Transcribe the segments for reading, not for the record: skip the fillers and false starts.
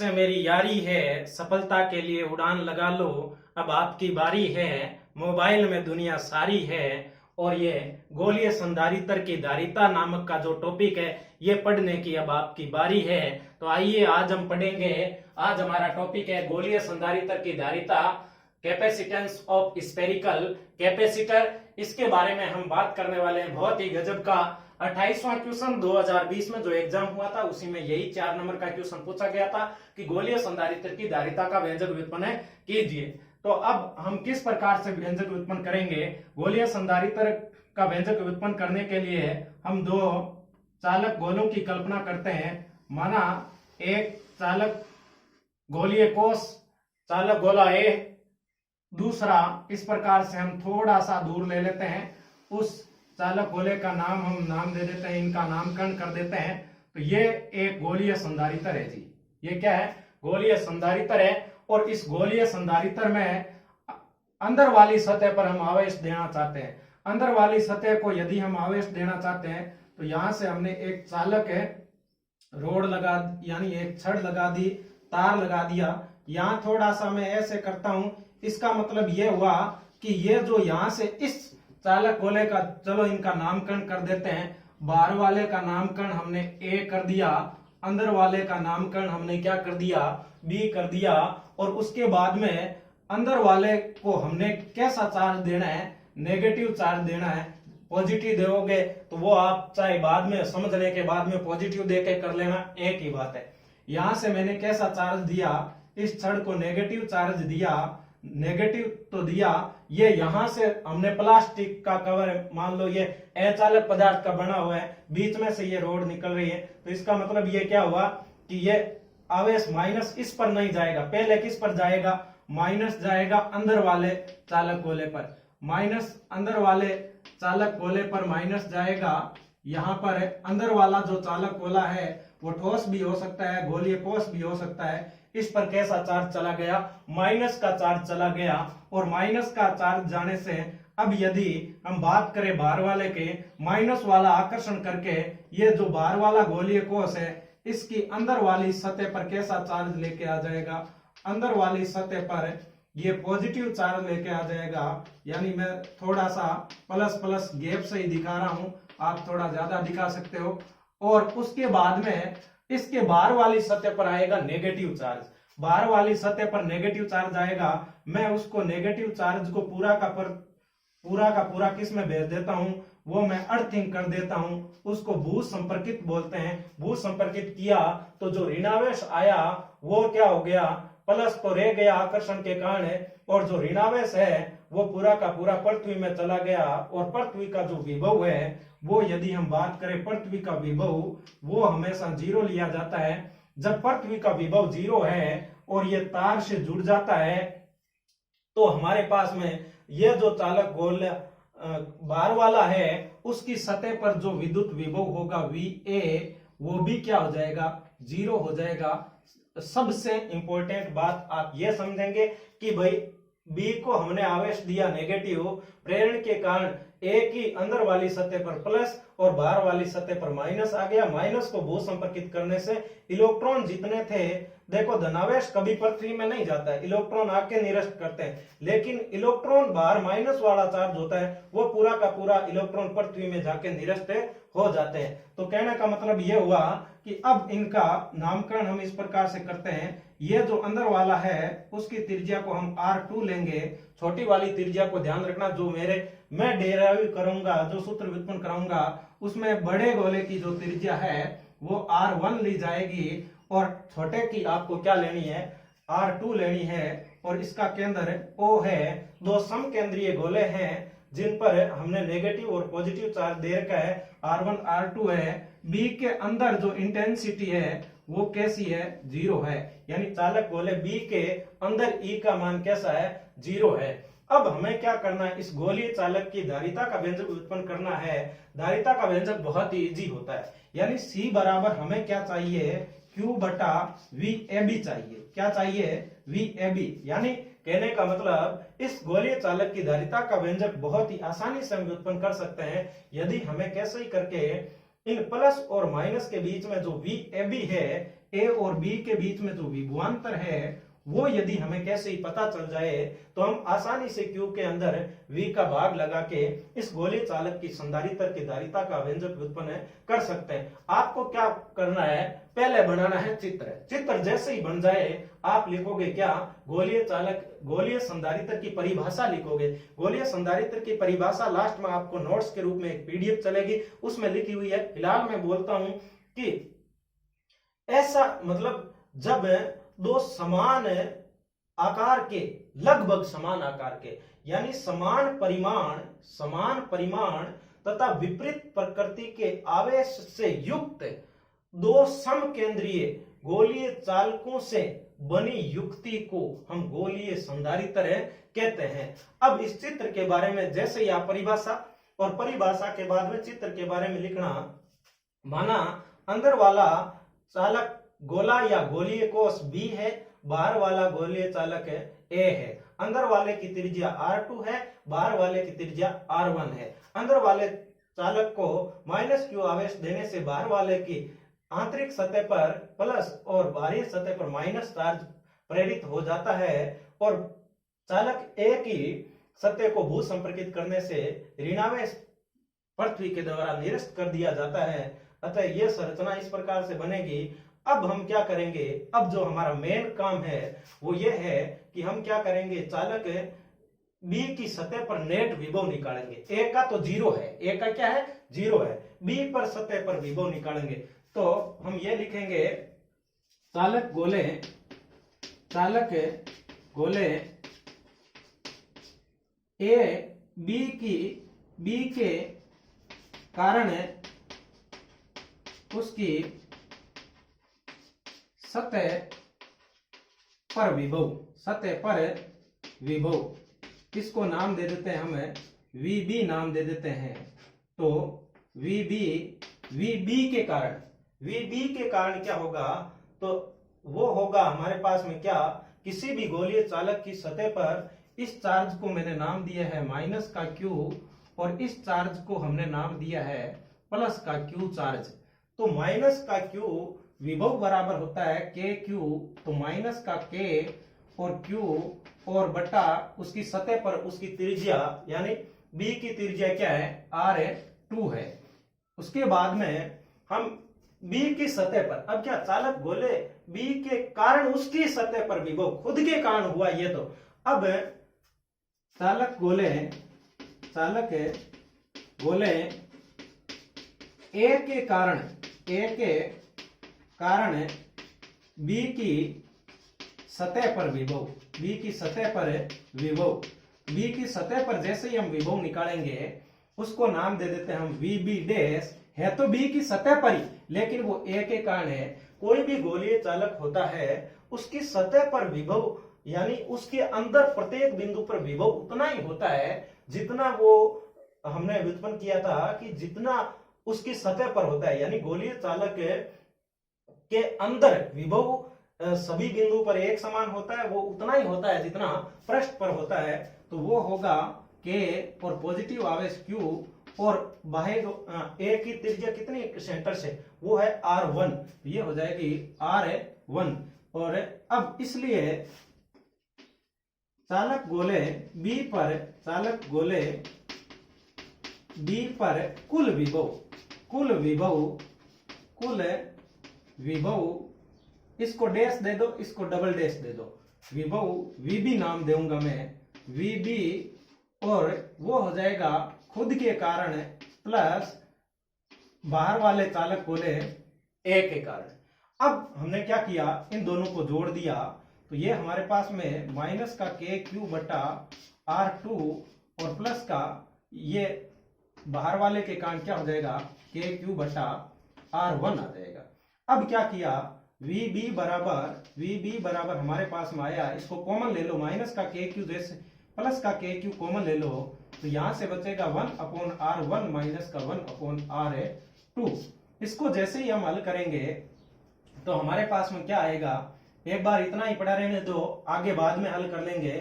से मेरी यारी है, सफलता के लिए उड़ान लगा लो, अब आपकी बारी है, मोबाइल में दुनिया सारी है। और ये गोलीय संधारित्र की धारिता नामक का जो टॉपिक है, ये पढ़ने की अब आपकी बारी है। तो आइए आज हम पढ़ेंगे। आज हमारा टॉपिक है गोलीय संधारित्र की धारिता, कैपेसिटेंस ऑफ स्फेरिकल कैपेसिटर। इसके बारे में हम बात करने वाले हैं। बहुत ही गजब का 28वां क्वेश्चन 2020 में जो एग्जाम हुआ था, उसी में यही 4 नंबर का क्वेश्चन पूछा गया था कि गोलीय संधारित्र की धारिता का व्यंजक व्युत्पन्न कीजिए। तो अब हम किस प्रकार से व्यंजक व्युत्पन्न करेंगे? गोलीय संधारित्र का व्यंजक व्युत्पन्न करने के लिए हम दो चालक गोलों की कल्पना करते हैं। माना एक चालक गोलीय कोष, चालक गोला ए, दूसरा इस प्रकार से हम थोड़ा सा दूर ले लेते हैं। उस चालक गोले का नाम हम नाम दे देते हैं, इनका नामकरण कर देते हैं। तो ये एक गोलीय संधारित्र है जी। ये क्या है? गोलीय संधारित्र है। और इस गोलीय संधारित्र में अंदर वाली सतह पर हम आवेश देना चाहते हैं। अंदर वाली सतह को यदि हम आवेश देना चाहते हैं तो यहां से हमने एक चालक है रोड लगा, यानी एक छड़ लगा दी, तार लगा दिया। यहां थोड़ा सा मैं ऐसे करता हूं। इसका मतलब यह हुआ कि ये जो यहां से इस चालक गोले का, चलो इनका नामकरण कर देते हैं। बाहर वाले का नामकरण हमने ए कर दिया, अंदर वाले का नामकरण हमने क्या कर दिया? बी कर दिया। और उसके बाद में अंदर वाले को हमने कैसा चार्ज देना है? नेगेटिव चार्ज देना है। पॉजिटिव दोगे तो वो आप चाहे बाद में समझने के बाद में पॉजिटिव देके कर लेना, एक ही बात है। यहां से मैंने कैसा चार्ज दिया? इस छड़ को नेगेटिव चार्ज दिया। नेगेटिव तो दिया। ये यहां से हमने प्लास्टिक का कवर है, मान लो ये अचालक पदार्थ का बना हुआ है, बीच में से ये रोड निकल रही है। तो इसका मतलब ये क्या हुआ कि ये आवेश माइनस इस पर नहीं जाएगा, पहले किस पर जाएगा? माइनस जाएगा अंदर वाले चालक गोले पर। माइनस अंदर वाले चालक गोले पर माइनस जाएगा। यहां पर अंदर वाला जो चालक गोला है वो ठोस भी हो सकता है, गोलीय कोष भी हो सकता है। इस पर कैसा चार्ज चला गया? माइनस का चार्ज चला गया। और माइनस का चार्ज जाने से अब यदि हम बात करें बाहर वाले के, माइनस वाला आकर्षण करके ये जो बाहर वाला गोलीय कोष है, इसकी अंदर वाली सतह पर कैसा चार्ज लेके आ जाएगा? अंदर वाली सतह पर ये पॉजिटिव चार्ज लेके आ जाएगा। यानी मैं थोड़ा सा प्लस प्लस गैप से ही दिखा रहा हूं, आप थोड़ा ज्यादा दिखा सकते हो। और उसके बाद में इसके बाहर वाली सतह पर आएगा नेगेटिव चार्ज। बाहर वाली सतह पर नेगेटिव चार्ज आएगा। मैं उसको नेगेटिव चार्ज को पूरा का पूरा किस में भेज देता हूं? वो मैं अर्थिंग कर देता हूं। उसको भू संपर्कित बोलते हैं। भू संपर्कित किया तो जो ऋणावेश आया वो क्या हो गया? प्लस तो रह गया आकर्षण के कारण, और जो ऋणावेश है वो पूरा का पूरा पृथ्वी में चला गया। और पृथ्वी का जो विभव है वो, यदि हम बात करें पृथ्वी का विभव, वो हमेशा 0 लिया जाता है। जब पृथ्वी का विभव 0 है और ये तार से जुड़ जाता है तो हमारे पास में ये जो चालक गोल बाहर वाला है उसकी सतह पर जो विद्युत विभव होगा VA, वो भी क्या हो जाएगा? 0 हो जाएगा। सबसे इंपॉर्टेंट बात आप ये समझेंगे कि भाई बी को हमने आवेश दिया नेगेटिव, प्रेरण के कारण ए की अंदर वाली सतह पर प्लस और बाहर वाली सतह पर माइनस आ गया। माइनस को भू संपर्कित करने से इलेक्ट्रॉन जितने थे, देखो धनावेश कभी पृथ्वी में नहीं जाता है, इलेक्ट्रॉन आके निरस्त करते हैं। लेकिन इलेक्ट्रॉन बाहर माइनस वाला चार्ज होता है, वो पूरा का पूरा इलेक्ट्रॉन पृथ्वी में जाके निरस्त हो जाते हैं। तो कहने का मतलब ये हुआ कि अब इनका नामकरण हम इस प्रकार से करते हैं। ये जो अंदर वाला है उसकी त्रिज्या को हम R2 लेंगे। छोटी वाली त्रिज्या को ध्यान रखना, जो मैं डेराइव करूंगा, जो सूत्र व्युत्पन्न कराऊंगा, उसमें बड़े गोले की जो त्रिज्या है वो R1 ली जाएगी और छोटे की आपको क्या लेनी है? R2 लेनी है। और इसका केंद्र O है। दो समकेंद्रीय गोले हैं जिन पर हमने नेगेटिव और पॉजिटिव चार्ज दे रखा है, R1 R2 है। बी के अंदर जो इंटेंसिटी है वो कैसी है? 0 है। यानी चालक गोले बी के अंदर E का मान कैसा है? 0 है। अब हमें क्या करना है? इस गोलीय चालक की धारिता का व्यंजक उत्पन्न करना है। धारिता का व्यंजक बहुत ही इजी होता है। यानी C बराबर हमें क्या चाहिए? Q बटा VAB चाहिए। क्या चाहिए? VAB। यानी कहने का मतलब इस गोलीय चालक की धारिता का व्यंजक बहुत ही आसानी से हम उत्पन्न कर सकते हैं यदि हमें कैसे ही करके इन प्लस और माइनस के बीच में जो VAB है ए और बी के बीच में जो विभवांतर है वो यदि हमें कैसे ही पता चल जाए तो हम आसानी से क्यू के अंदर v का भाग लगा के इस गोलीय चालक की संधारित्र की धारिता का व्यंजक व्युत्पन्न कर सकते हैं। आपको क्या करना है, पहले बनाना है चित्र जैसे ही बन जाए आप लिखोगे क्या, गोलीय चालक गोलीय संधारित्र की परिभाषा लिखोगे। गोलीय संधारित्र की परिभाषा लास्ट में आपको नोट्स के रूप में एक पीडीएफ चलेगी, उसमें लिखी हुई है। फिलहाल मैं बोलता हूं कि ऐसा मतलब जब दो समान आकार के, लगभग समान आकार के, यानी समान परिमाण तथा विपरीत प्रकृति के आवेश से युक्त दो समकेंद्रीय गोलीय चालकों से बनी युक्ति को हम गोलीय संधारित्र कहते हैं। अब इस चित्र के बारे में जैसे ही आप परिभाषा और परिभाषा के बाद में चित्र के बारे में लिखना, माना अंदर वाला चालक गोला या गोलीय कोष B है, बाहर वाला गोलीय चालक है A है। अंदर वाले की त्रिज्या R2 है, बाहर वाले की त्रिज्या R1 है। अंदर वाले चालक को -q आवेश देने से बाहर वाले की आंतरिक सतह पर प्लस और बाहरी सतह पर माइनस चार्ज प्रेरित हो जाता है और चालक A की सतह को भू संपर्कित करने से ऋणावेश पृथ्वी के द्वारा निरस्त कर दिया जाता है। अतः यह संरचना इस प्रकार से बनेगी। अब हम क्या करेंगे, अब जो हमारा मेन काम है वो ये है कि हम क्या करेंगे, चालक B की सतह पर नेट विभव निकालेंगे। A का तो 0 है, A का क्या है 0 है, B पर सतह पर विभव निकालेंगे। तो हम ये लिखेंगे चालक गोले A B के कारण उसकी सतह पर विभव, इसको नाम दे देते हैं हम VB नाम दे देते हैं। तो VB के कारण क्या होगा, तो वो होगा हमारे पास में क्या, किसी भी गोलीय चालक की सतह पर इस चार्ज को मैंने नाम दिया है माइनस का Q और इस चार्ज को हमने नाम दिया है प्लस का Q चार्ज। तो माइनस का Q विभव बराबर होता है KQ, तो माइनस का K और Q और बटा उसकी सतह पर उसकी त्रिज्या यानी B की त्रिज्या क्या है R2 है। उसके बाद में हम B की सतह पर, अब क्या चालक गोले B के कारण उसकी सतह पर विभव खुद के कारण हुआ ये, तो अब चालक गोले A के कारण B की सतह पर विभव, B की सतह पर जैसे ही हम विभव निकालेंगे उसको नाम दे देते हैं हम VB डैश। है तो B की सतह पर ही, लेकिन वो A के कारण है। कोई भी गोलीय चालक होता है उसकी सतह पर विभव यानी उसके अंदर प्रत्येक बिंदु पर विभव उतना ही होता है जितना वो हमने व्युत्पन्न किया था कि जितना उसकी सतह पर होता है, यानी गोलीय चालक के अंदर विभव सभी बिंदु पर एक समान होता है, वो उतना ही होता है जितना पृष्ठ पर होता है। तो वो होगा K और पॉजिटिव आवेश Q और बाह्य A की त्रिज्या कितनी सेंटर से, वो है R1, ये हो जाएगी R1। और अब इसलिए चालक गोले B पर कुल विभव इसको डैश दे दो, इसको डबल डैश दे दो, विभव VB नाम दूंगा मैं VB, और वो हो जाएगा खुद के कारण प्लस बाहर वाले चालक गोले A के कारण। अब हमने क्या किया, इन दोनों को जोड़ दिया, तो ये हमारे पास में माइनस का KQ बटा R2 और प्लस का ये बाहर वाले के कारण क्या हो जाएगा KQ बटा R1 आ जाएगा। अब क्या किया, VB बराबर हमारे पास में आया, इसको कॉमन ले लो, माइनस का KQ जैसे प्लस का KQ कॉमन ले लो, तो यहां से बचेगा 1/R1 माइनस का 1/R2। इसको जैसे ही हम हल करेंगे तो हमारे पास में क्या आएगा, एक बार इतना ही पड़ा रहने दो, आगे बाद में हल कर लेंगे।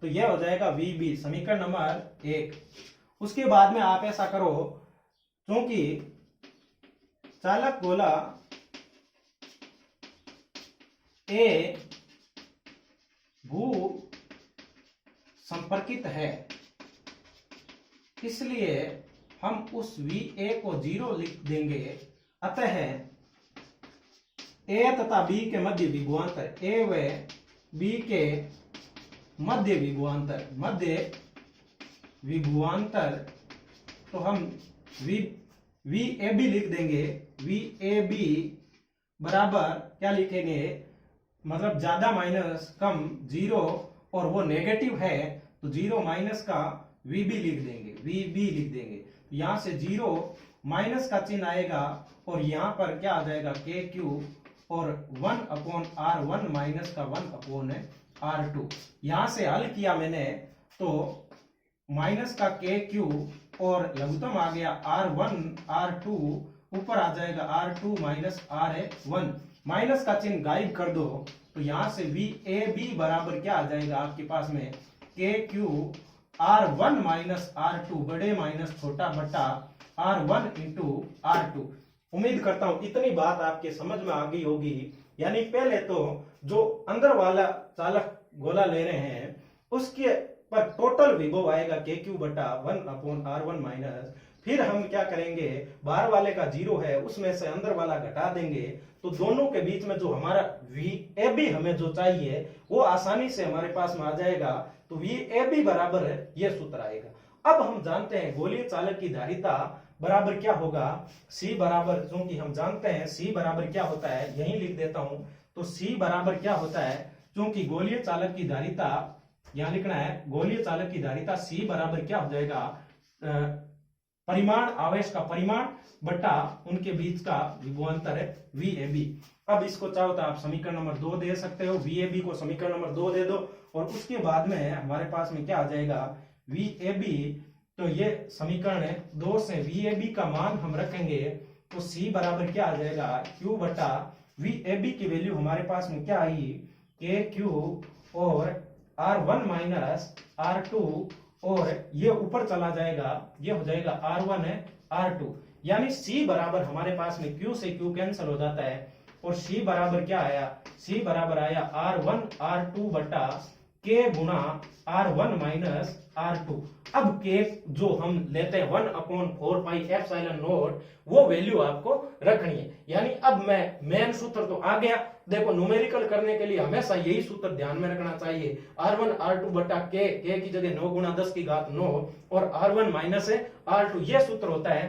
तो यह हो जाएगा VB, समीकरण नंबर 1। उसके बाद में आप ऐसा करो, क्योंकि चालक गोला ए भू संपर्कित है, इसलिए हम उस VA को 0 लिख देंगे। अतः A तथा B के मध्य विभवांतर, A व B के मध्य विभवांतर तो हम VAB लिख देंगे। VAB बराबर क्या लिखेंगे, मतलब ज्यादा माइनस कम 0 और वो नेगेटिव है तो 0 माइनस का VB लिख देंगे, VB लिख देंगे। यहां से 0 माइनस का चिन्ह आएगा और यहां पर क्या आ जाएगा KQ और 1/R1 माइनस का 1/R2। यहां से हल किया मैंने तो माइनस का KQ और लघुत्तम आ गया R1 R2, ऊपर आ जाएगा R2 माइनस R1। माइनस का चिन्ह गायब कर दो तो यहां से VAB बराबर क्या आ जाएगा आपके पास में KQ R1 माइनस R2 बड़े माइनस छोटा बटा R1 इंटू R2। उम्मीद करता हूं इतनी बात आपके समझ में आ गई होगी। यानी पहले तो जो अंदर वाला चालक गोला ले रहे हैं उसके पर टोटल विभव आएगा KQ बटा 1/R1 माइनस, फिर हम क्या करेंगे, बाहर वाले का 0 है उसमें से अंदर वाला घटा देंगे तो दोनों के बीच में जो हमारा VAB हमें जो चाहिए वो आसानी से हमारे पास में आ जाएगा। तो VAB बराबर है ये सूत्र आएगा। अब हम जानते हैं गोलीय चालक की धारिता बराबर क्या होगा, C बराबर, क्योंकि हम जानते हैं C बराबर क्या होता है, यही लिख देता हूं। तो C बराबर क्या होता है, क्योंकि गोलीय चालक की धारिता यहां लिखना है, गोलीय चालक की धारिता C बराबर क्या हो जाएगा, परिमाण, आवेश का परिमाण बटा उनके बीच का विभवांतर है VAB। अब इसको चाहो तो आप समीकरण नंबर 2 दे सकते हो, VAB को समीकरण नंबर 2 दे दो और उसके बाद में हमारे पास में क्या आ जाएगा VAB। तो ये समीकरण है 2 से VAB का मान हम रखेंगे तो C बराबर क्या आ जाएगा Q बटा VAB की वैल्यू हमारे पास में क्या आई KQ और R1 माइनस R2 और ये ऊपर चला जाएगा, ये हो जाएगा R1 है R2। यानी C बराबर हमारे पास में Q से Q कैंसिल हो जाता है और C बराबर क्या आया, C बराबर आया R1 R2 बटा K गुना R1 माइनस R2। अब K जो हम लेते हैं 1/4 पाई एप्सिलॉन नॉट वो वैल्यू आपको रखनी है। यानी अब मैं मेन सूत्र तो आ गया, देखो न्यूमेरिकल करने के लिए हमेशा यही सूत्र ध्यान में रखना चाहिए, R1 R2 बटा K की जगह 9 गुना 10 की घात 9 और R1 माइनस R2 ये सूत्र होता है।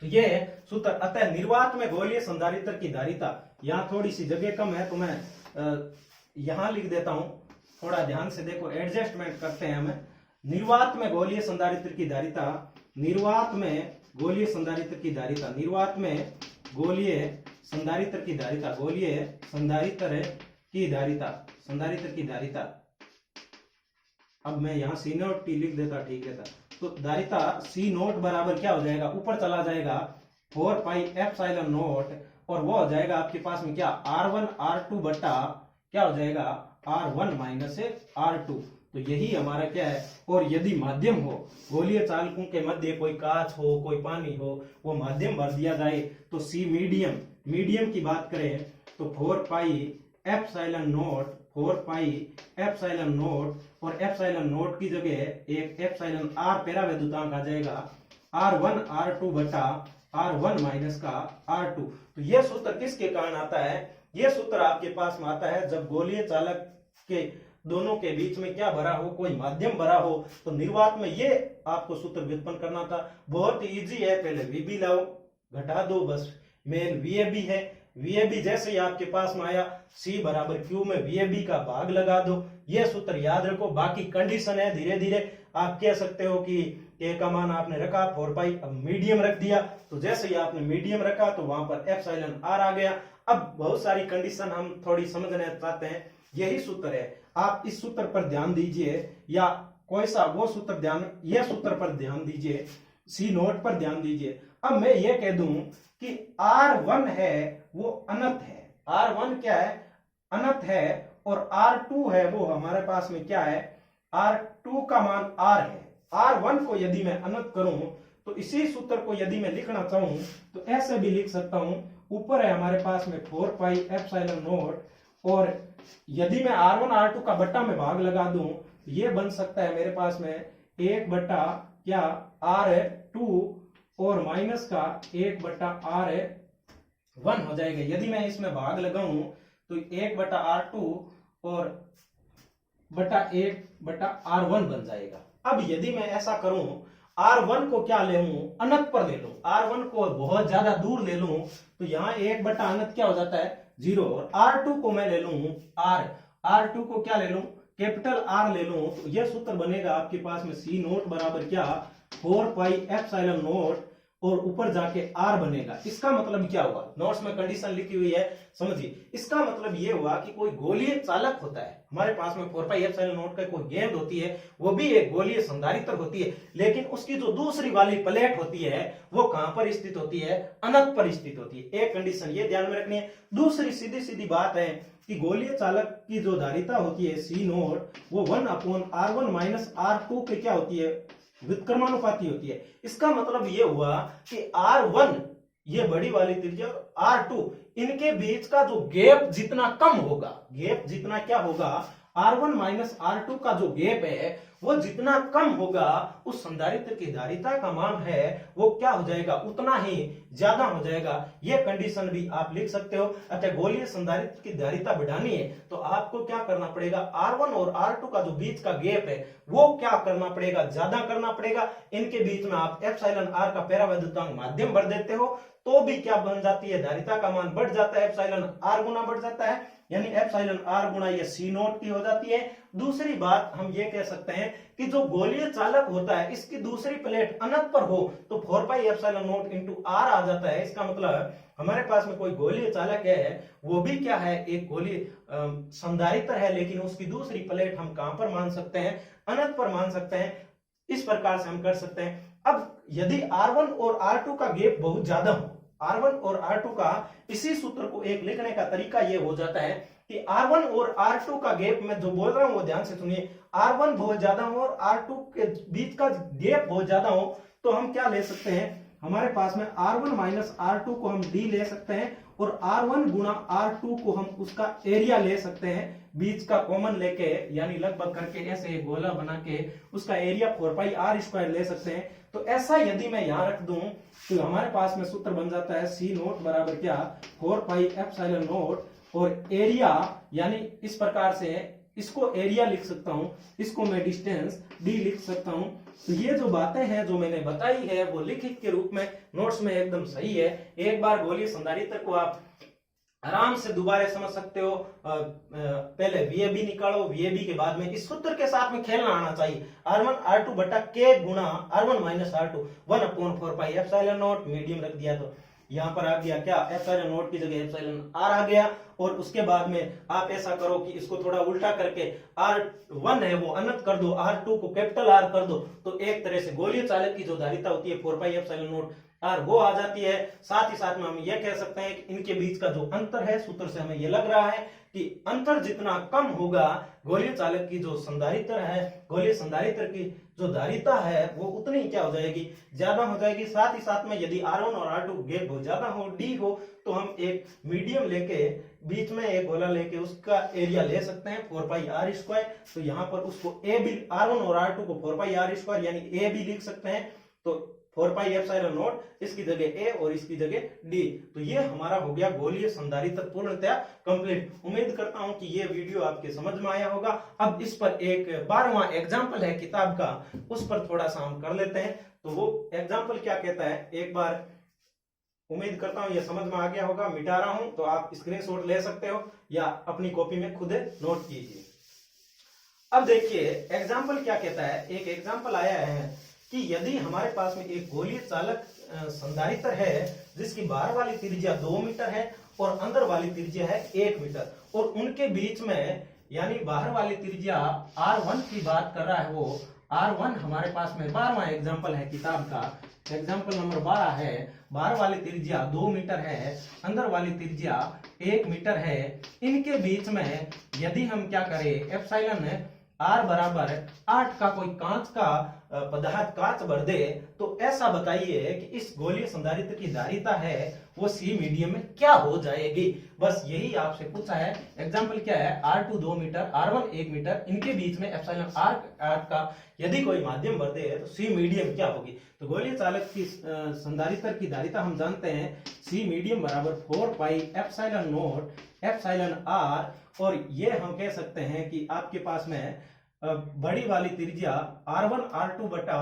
तो ये सूत्र, अतः निर्वात में गोलीय संधारित्र की धारिता, यहाँ थोड़ी सी जगह कम है तो मैं यहां लिख देता हूं, थोड़ा ध्यान से देखो, एडजस्टमेंट करते हैं हमें। निर्वात में गोलीय संधारित्र की धारिता, निर्वात में गोलीय संधारित्र की धारिता, निर्वात में गोलीय संधारित्र की धारिता, गोलीय संधारित्र की धारिता, संधारित्र की धारिता। अब मैं यहाँ C0 T लिख देता, ठीक रहता। तो धारिता C0 बराबर क्या हो जाएगा, ऊपर चला जाएगा 4 पाई एप्सिलॉन नॉट और वो हो जाएगा आपके पास में क्या R1 R2 बटा क्या हो जाएगा R1 माइनस R2। तो यही हमारा क्या है। और यदि माध्यम हो, गोलीय चालकों के मध्य कोई कांच हो, कोई पानी हो, वो माध्यम भर दिया जाए तो C मीडियम, मीडियम की बात करें तो 4 pi epsilon not, 4 pi epsilon not और एप्सिलॉन नॉट की जगह एक एप्सिलॉन R पैरावैद्युतांक आ जाएगा R1 R2 बटा R1 माइनस का R2। तो यह सूत्र किसके कारण आता है, यह सूत्र आपके पास में आता है जब गोलीय चालक के दोनों के बीच में क्या भरा हो, कोई माध्यम भरा हो। तो निर्वात में ये आपको सूत्र व्युत्पन्न करना था, बहुत इजी है। पहले VB लाओ, घटा दो, बस मेन VAB है। VAB जैसे ही आपके पास में आया C बराबर Q में VAB का भाग लगा दो, ये सूत्र याद रखो। बाकी कंडीशन है, धीरे धीरे आप कह सकते हो कि K का मान आपने रखा 4 पाई, अब मीडियम रख दिया, तो जैसे ही आपने मीडियम रखा तो वहां पर एप्सिलॉन R आ गया। अब बहुत सारी कंडीशन हम थोड़ी समझना चाहते हैं, यही सूत्र है। आप इस सूत्र पर ध्यान दीजिए या कोई सा वो सूत्र ध्यान, यह सूत्र पर ध्यान दीजिए, C0 पर ध्यान दीजिए। अब मैं ये कह दूं कि R1 है वो अनंत है, R1 क्या है, अनंत है, और R2 है वो हमारे पास में क्या है, R2 का मान R है। R1 को यदि मैं अनंत करूं तो इसी सूत्र को यदि मैं लिखना चाहूं तो ऐसे भी लिख सकता हूं, ऊपर है हमारे पास में 4 पाई एप्सिलॉन नॉट और यदि मैं R1 R2 का बट्टा में भाग लगा दूं, ये बन सकता है मेरे पास में 1 बट्टा क्या R2 और माइनस का 1 बट्टा R1 हो जाएगा। यदि मैं इसमें भाग लगाऊं तो 1 बट्टा R2 और बटा 1 बटा R1 बन जाएगा। अब यदि मैं ऐसा करूं, R1 को क्या ले लूं, अनंत पर ले लूं, R1 को बहुत ज्यादा दूर ले लूं, तो यहां 1 बटा अनंत क्या हो जाता है 0। और R2 को मैं ले लूं R2 को क्या ले लूं, कैपिटल R ले लूं, तो यह सूत्र बनेगा आपके पास में C नोट बराबर क्या 4 पाई एप्सिलॉन नोट और ऊपर जाके R बनेगा। इसका मतलब क्या हुआ, नोट्स में कंडीशन लिखी हुई है समझिए। इसका मतलब ये हुआ कि कोई गोलीय चालक होता है, हमारे पास में 4 पाई एप्सिलॉन नोट का कोई गेंद होती है, वो भी एक गोलीय संधारित्र होती है, लेकिन उसकी जो दूसरी वाली प्लेट होती है वो कहां पर स्थित होती है, अनंत पर स्थित होती है। एक कंडीशन ये ध्यान में रखनी है। दूसरी सीधी सीधी बात है कि गोलीय चालक की जो धारिता होती है C नोट वो 1/R1 माइनस R2 पे क्या होती है, व्युत्क्रमानुपाती होती है। इसका मतलब ये हुआ कि R1 ये बड़ी वाली त्रिज्या R2 इनके बीच का जो गैप जितना कम होगा, गैप जितना क्या होगा, R1 माइनस R2 का जो गैप है वो जितना कम होगा, उस संधारित्र की धारिता का मान है वो क्या हो जाएगा, उतना ही ज्यादा हो जाएगा। ये कंडीशन भी आप लिख सकते हो। अच्छा, गोलीय संधारित्र की धारिता बढ़ानी है तो आपको क्या करना पड़ेगा, R1 और R2 का जो बीच का गैप है वो क्या करना पड़ेगा, ज्यादा करना पड़ेगा। इनके बीच में आप एप्सिलॉन R का पैरावैद्युतांक माध्यम भर देते हो तो भी क्या बन जाती है, धारिता का मान बढ़ जाता है, एप्सिलॉन R गुना बढ़ जाता है, यानी एप्सिलॉन R गुना ये C नोट की हो जाती है। दूसरी बात हम ये कह सकते हैं कि जो गोलीय चालक होता है इसकी दूसरी प्लेट अनंत पर हो तो 4 pi epsilon note into R आ जाता है। इसका मतलब हमारे पास में कोई गोलीय चालक है, वो भी क्या है, एक गोलीय संधारित्र है, लेकिन उसकी दूसरी प्लेट हम कहां पर मान सकते हैं, अनंत पर मान सकते हैं। इस प्रकार से हम कर सकते हैं। अब यदि R1 और R2 का गैप बहुत ज्यादा हो, R1 और R2 का, इसी सूत्र को एक लिखने का तरीका ये हो जाता है कि R1 और R2 का गैप में जो बोल रहा हूं वो ध्यान से सुनिए, R1 बहुत ज्यादा हो और R2 के बीच का गैप बहुत ज्यादा हो तो हम क्या ले सकते हैं, हमारे पास में R1 माइनस R2 को हम D ले सकते हैं और R1 गुना R2 को हम उसका एरिया ले सकते हैं, बीच का कॉमन लेके, यानी लगभग करके ऐसे एक गोला बना के उसका एरिया 4 पाई R स्क्वायर ले सकते हैं। तो ऐसा यदि मैं यहां रख दूं तो हमारे पास में सूत्र बन जाता है C नोट बराबर क्या 4 पाई एप्सिलॉन नोट और एरिया, यानी इस प्रकार से इसको एरिया लिख सकता हूं, इसको मैं डिस्टेंस D लिख सकता हूं। तो ये जो बातें हैं जो मैंने बताई है वो लिखित के रूप में नोट्स में एकदम सही है। एक बार गोलीय संधारित्र को आप आराम से दोबारा समझ सकते हो। पहले VAB निकालो, VAB के बाद में इस सूत्र के साथ में खेलना आना चाहिए, R1 R2 बटा K गुना R1 minus R2 1/4 pi epsilon note, medium रख दिया तो यहाँ पर आ गया क्या, एप्सिलॉन नोट की जगह एप्सिलॉन R आ गया। और उसके बाद में आप ऐसा करो कि इसको थोड़ा उल्टा करके R1 है वो अनंत कर दो, R2 को कैपिटल R कर दो, तो एक तरह से गोलीय चालक की जो धारिता होती है 4 पाई एप्सिलॉन नोट R वो आ जाती है। साथ ही साथ में हम ये कह सकते हैं कि इनके बीच का जो अंतर है, सूत्र से हमें ये लग रहा है कि अंतर जितना कम होगा, गोलीय चालक की जो संधारित्र है, गोलीय संधारित्र की जो धारिता है वो उतनी क्या हो जाएगी, ज्यादा हो जाएगी। साथ ही साथ में यदि R1 और R2 गैप बहुत ज्यादा हो, D हो, तो हम एक मीडियम लेके बीच में एक गोला लेके उसका एरिया ले सकते हैं 4 पाई R स्क्वायर। तो यहाँ पर उसको A भी, R1 और R2 को 4 पाई R स्क्वायर यानी A भी लिख सकते हैं, तो 4 पाई एप्सिलॉन नोट, इसकी जगह A और इसकी जगह D। तो ये हमारा हो गया गोलीय संधारित्र पूर्णतया कंप्लीट। उम्मीद करता हूं कि ये वीडियो आपके समझ में आया होगा। अब इस पर एक 12वां एग्जाम्पल है किताब का, उस पर थोड़ा सा हम कर लेते हैं। तो वो एग्जाम्पल क्या कहता है, एक बार उम्मीद करता हूं ये समझ में आ गया होगा। मिटा रहा हूं तो आप स्क्रीनशॉट ले सकते हो या अपनी कॉपी में खुद नोट कीजिए। अब देखिए एग्जाम्पल क्या कहता है, एक एग्जाम्पल आया है कि यदि हमारे पास में एक गोलीय चालक संधारित्र है जिसकी बाहर वाली त्रिज्या 2 मीटर है और अंदर वाली त्रिज्या है 1 मीटर, और उनके बीच में, यानी बाहर वाली त्रिज्या R1 की बात कर रहा है वो R1, हमारे पास में 12वां एग्जाम्पल है किताब का, एग्जाम्पल नंबर 12 है। बाहर वाली त्रिज्या 2 मीटर है, अंदर वाली त्रिज्या 1 मीटर है। इनके बीच में यदि हम क्या करें, एप्सिलॉन R बराबर 8 का कोई कांच का पदार्थ कांच भर दे तो ऐसा बताइए कि इस गोलीय संधारित्र की धारिता है वो C मीडियम में क्या हो जाएगी। बस यही आपसे पूछा है। एग्जांपल क्या है, R2 2 मीटर, R1 1 मीटर, इनके बीच में एप्सिलॉन R 8 का यदि कोई माध्यम भर दे तो C मीडियम क्या होगी। तो गोलीय चालक की संधारित्र की धारिता हम जानते हैं C मीडियम बराबर 4 pi epsilon not epsilon R, और ये हम कह सकते हैं कि आपके पास में बड़ी वाली त्रिज्या R1 R2 बटा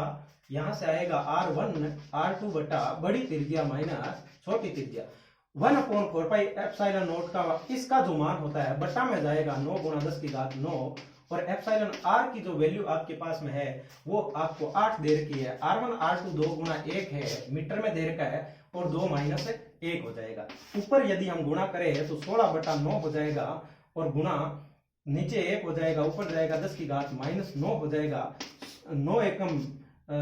यहां से आएगा R1 R2 बटा बड़ी त्रिज्या माइनस छोटी त्रिज्या 1/4 पाई एप्सिलॉन नॉट का इसका जो मान होता है बटा में जाएगा 9 गुणा 10 की घात 9, और एप्सिलॉन R की जो वैल्यू आपके पास में है वो आपको 8 दे रखी है। R1 R2 2 गुणा 1 है, मीटर में दे रखा है, और 2 माइनस 1 हो जाएगा। ऊपर यदि हम गुणा करें तो 16 बटा 9 हो जाएगा, और गुणा नीचे 1 हो जाएगा, ऊपर जाएगा 10 की घात माइनस 9 हो जाएगा, 9 एकम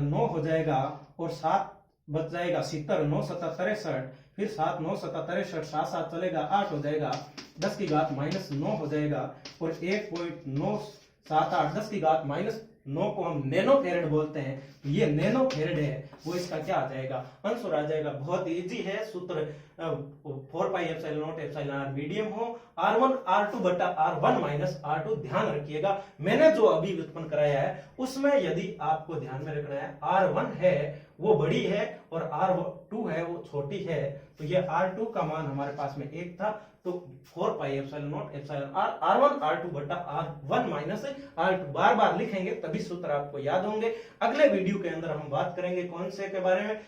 9 हो जाएगा, और 7 बच जाएगा 70, 9 7 63, फिर 7 9 7 63, 7 7 चलेगा 8 हो जाएगा, 10 की घात माइनस 9 हो जाएगा, और 1.978 10 की घात माइनस 9 को हम नैनो फेरेड बोलते हैं। तो ये नैनो फेरेड है, वो इसका क्या आ जाएगा, आंसर आ जाएगा। बहुत इजी है सूत्र, 4 pi epsilon not epsilon R medium हो, R1 R2 बटा R1 माइनस R2। ध्यान रखिएगा मैंने जो अभी व्युत्पन्न कराया है उसमें यदि आपको ध्यान में रखना है R1 है वो बड़ी है और R2 है वो छोटी है, तो ये R2 का मान हमारे पास में 1 था, तो 4 pi epsilon not epsilon R R1 R2 बटा R1 माइनस R2 बार बार लिखेंगे तभी सूत्र आपको याद होंगे। अगले वीडियो के अंदर हम बात करेंगे कौन से के बारे में,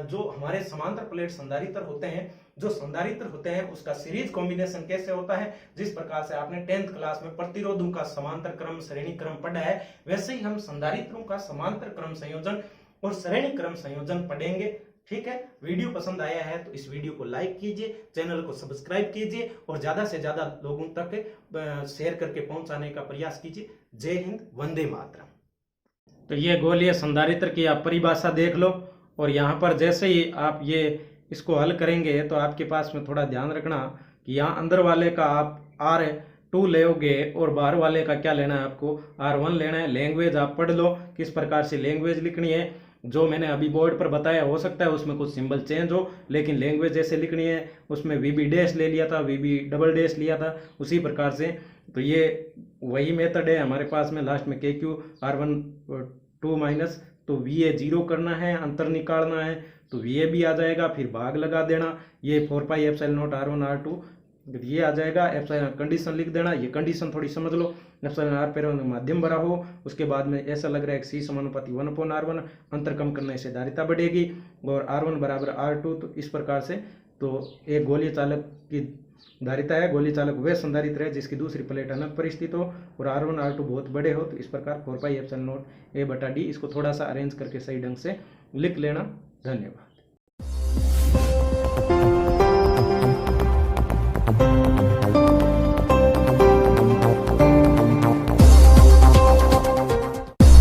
जो हमारे समांतर प्लेट संधारित्र होते हैं, जो संधारित्र होते हैं उसका सीरीज कॉम्बिनेशन कैसे होता है। जिस प्रकार से आपने 10th क्लास में प्रतिरोधों का समांतर क्रम श्रेणी क्रम पढ़ा है, वैसे ही हम संधारित्रों का समांतर क्रम संयोजन और श्रेणी क्रम संयोजन पढ़ेंगे। ठीक है, वीडियो पसंद आया है तो इस वीडियो को लाइक कीजिए, चैनल को सब्सक्राइब कीजिए, और ज्यादा से ज्यादा लोगों तक शेयर करके पहुंचाने का प्रयास कीजिए। जय हिंद, वंदे मातरम। तो ये गोलीय संधारित्र की आप परिभाषा देख लो, और यहाँ पर जैसे ही आप ये इसको हल करेंगे तो आपके पास में थोड़ा ध्यान रखना कि यहाँ अंदर वाले का आप R2 लेोगे और बाहर वाले का क्या लेना है, आपको R1 लेना है। लैंग्वेज आप पढ़ लो किस प्रकार से लैंग्वेज लिखनी है, जो मैंने अभी बोर्ड पर बताया हो सकता है उसमें कुछ सिंबल चेंज हो, लेकिन लैंग्वेज जैसे लिखनी है। उसमें VB डैश ले लिया था, VB डबल डैश लिया था, उसी प्रकार से। तो ये वही मेथड है हमारे पास में, लास्ट में KQ R1 2 माइनस, तो VA 0 करना है, अंतर निकालना है, तो VA भी आ जाएगा, फिर भाग लगा देना। ये 4 pi epsilon not R1 R2 ये आ जाएगा। एप्सिलॉन कंडीशन लिख देना, ये कंडीशन थोड़ी समझ लो। एप्सिलॉन R पर माध्यम भरा हो, उसके बाद में ऐसा लग रहा है कि C समानुपाती 1/R1, अंतर कम करने से धारिता बढ़ेगी, और R1 बराबर R2। तो इस प्रकार से तो एक गोलीय चालक की धारिता है, गोलीय चालक वह संधारित्र है जिसकी दूसरी प्लेट अनंत परिस्थित हो और R1 R2 बहुत बड़े हो। तो इस प्रकार 4 पाई एप्सिलॉन नॉट A/D, इसको थोड़ा सा अरेंज करके सही ढंग से लिख लेना। धन्यवाद।